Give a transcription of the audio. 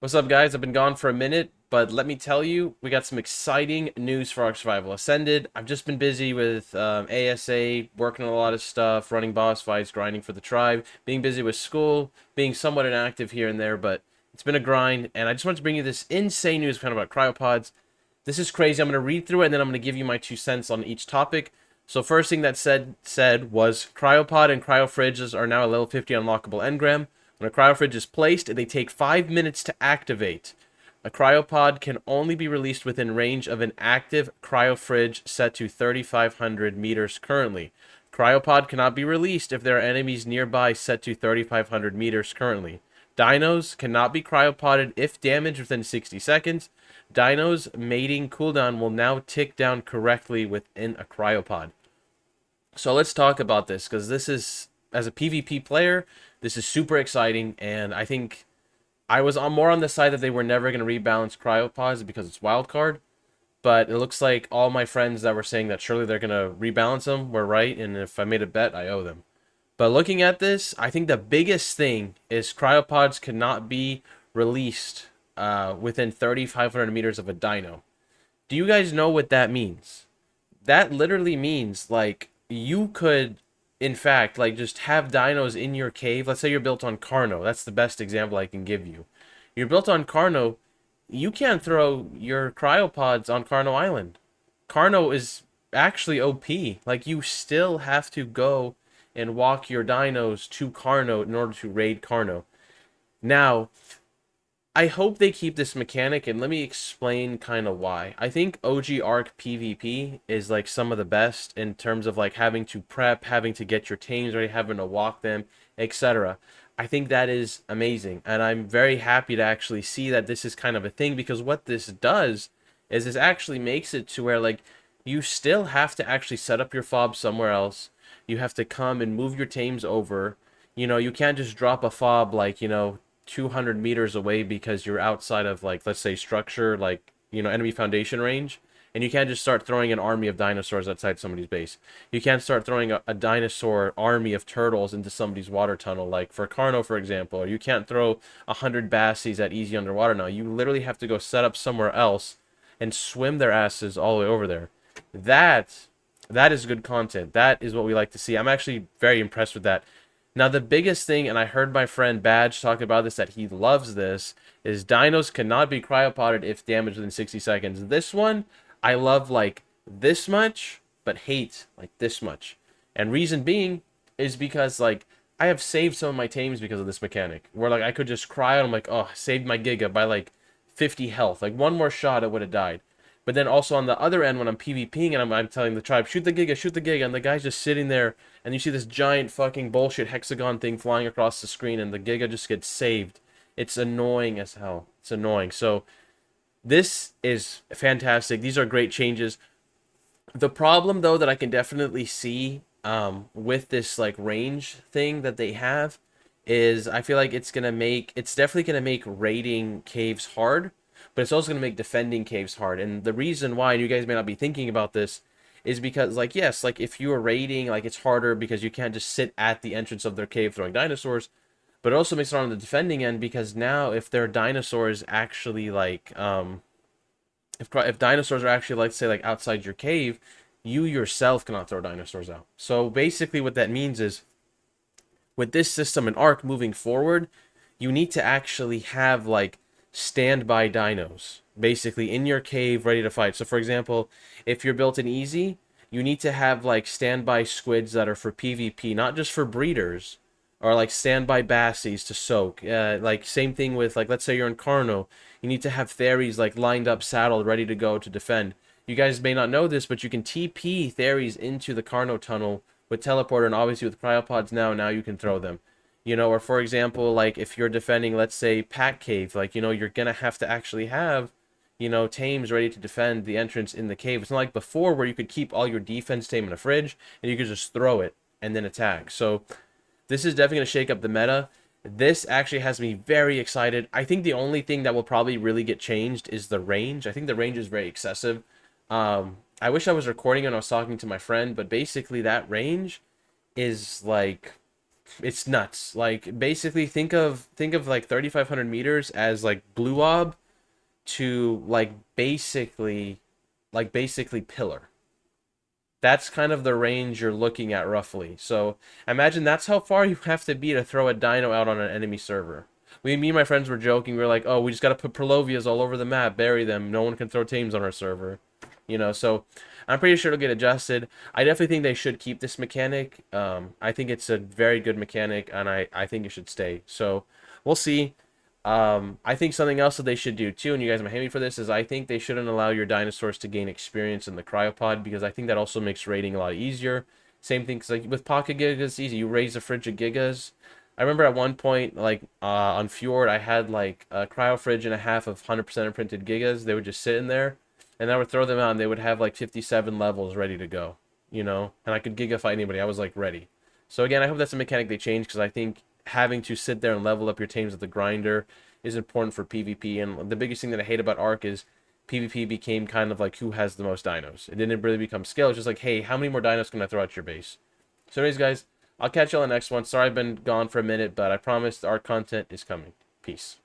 What's up, guys? I've been gone for a minute, but let me tell you, we got some exciting news for Ark Survival Ascended. I've just been busy with ASA, working on a lot of stuff, running boss fights, grinding for the tribe, being busy with school, being somewhat inactive here and there, but it's been a grind, and I just wanted to bring you this insane news kind of about cryopods. This is crazy. I'm going to read through it, and then I'm going to give you my 2 cents on each topic. So first thing that said was cryopod and cryofridges are now a level 50 unlockable engram. When a cryofridge is placed, they take 5 minutes to activate. A cryopod can only be released within range of an active cryofridge set to 3,500 meters currently. Cryopod cannot be released if there are enemies nearby set to 3,500 meters currently. Dinos cannot be cryopoded if damaged within 60 seconds. Dino's mating cooldown will now tick down correctly within a cryopod. So let's talk about this, because this is, as a PvP player, this is super exciting, and I think I was more on the side that they were never going to rebalance cryopods because it's wildcard, but it looks like all my friends that were saying that surely they're going to rebalance them were right, and if I made a bet, I owe them. But looking at this, I think the biggest thing is cryopods cannot be released within 3,500 meters of a dino. Do you guys know what that means? That literally means, like, you could, in fact, like, just have dinos in your cave. Let's say you're built on Carno. That's the best example I can give you. You're built on Carno. You can't throw your cryopods on Carno Island. Carno is actually OP. Like, you still have to go and walk your dinos to Carno in order to raid Carno. Now, I hope they keep this mechanic, and let me explain kind of why. I think OG Ark PvP is like some of the best in terms of like having to prep, having to get your teams ready, having to walk them, etc. I think that is amazing, and I'm very happy to actually see that this is kind of a thing, because what this does is this actually makes it to where, like, you still have to actually set up your fob somewhere else. You have to come and move your teams over. You know, you can't just drop a fob, like, 200 meters away because you're outside of, like, let's say structure, like, enemy foundation range, and you can't just start throwing an army of dinosaurs outside somebody's base. You can't start throwing a dinosaur army of turtles into somebody's water tunnel, like for Carno, for example. Or you can't throw 100 bassies at easy underwater. Now you literally have to go set up somewhere else and swim their asses all the way over there. That is good content. That is what we like to see. I'm actually very impressed with that. Now, the biggest thing, and I heard my friend Badge talk about this, that he loves this, is dinos cannot be cryopoded if damaged within 60 seconds. This one, I love like this much, but hate like this much. And reason being is because, like, I have saved some of my tames because of this mechanic. Where, like, I could just cry and I'm like, oh, I saved my Giga by like 50 health. Like, one more shot, it would have died. But then also on the other end, when I'm PvPing and I'm telling the tribe, shoot the Giga, and the guy's just sitting there, and you see this giant fucking bullshit hexagon thing flying across the screen, and the Giga just gets saved. It's annoying as hell. It's annoying. So this is fantastic. These are great changes. The problem, though, that I can definitely see with this, like, range thing that they have is I feel like it's definitely gonna make raiding caves hard, but it's also gonna make defending caves hard. And the reason why, and you guys may not be thinking about this, is because, like, yes, like, if you are raiding, like, it's harder because you can't just sit at the entrance of their cave throwing dinosaurs, but it also makes it hard on the defending end, because now if their dinosaurs actually, like, if dinosaurs are actually, like, say, like, outside your cave, you yourself cannot throw dinosaurs out. So basically what that means is, with this system and Ark moving forward, you need to actually have, like, standby dinos basically in your cave ready to fight. So for example, if you're built in easy, you need to have, like, standby squids that are for PvP, not just for breeders, or like standby bassies to soak. Like, same thing with, like, let's say you're in Carno, you need to have Theries, like, lined up, saddled, ready to go to defend. You guys may not know this, but you can TP Theries into the Carno tunnel with teleporter, and obviously with cryopods now you can throw them. Or for example, like, if you're defending, let's say, Pack Cave, like, you're gonna have to actually have, tames ready to defend the entrance in the cave. It's not like before where you could keep all your defense tame in a fridge and you could just throw it and then attack. So this is definitely going to shake up the meta. This actually has me very excited. I think the only thing that will probably really get changed is the range. I think the range is very excessive. I wish I was recording and I was talking to my friend, but basically that range is like It's nuts. Like basically think of like 3,500 meters as like blue ob to like basically pillar. That's kind of the range you're looking at roughly. So imagine that's how far you have to be to throw a dino out on an enemy server. Me and my friends were joking. We were like, "Oh, we just gotta put Perlovias all over the map, bury them. No one can throw tames on our server." So I'm pretty sure it'll get adjusted. I definitely think they should keep this mechanic. I think it's a very good mechanic, and I think it should stay. So we'll see. I think something else that they should do too, and you guys might hate me for this, is I think they shouldn't allow your dinosaurs to gain experience in the cryopod because I think that also makes raiding a lot easier. Same thing, because like with pocket gigas, it's easy. You raise the fridge of gigas. I remember at one point, like on Fjord, I had like a cryo fridge and a half of 100% imprinted gigas. They would just sit in there, and I would throw them out, and they would have like 57 levels ready to go. And I could giga fight anybody. I was like ready. So again, I hope that's a mechanic they change because I think having to sit there and level up your tames with the grinder is important for PvP. And the biggest thing that I hate about Ark is PvP became kind of like who has the most dinos. It didn't really become skill. It's just like, hey, how many more dinos can I throw at your base? So anyways, guys, I'll catch you on the next one. Sorry I've been gone for a minute, but I promise our content is coming. Peace.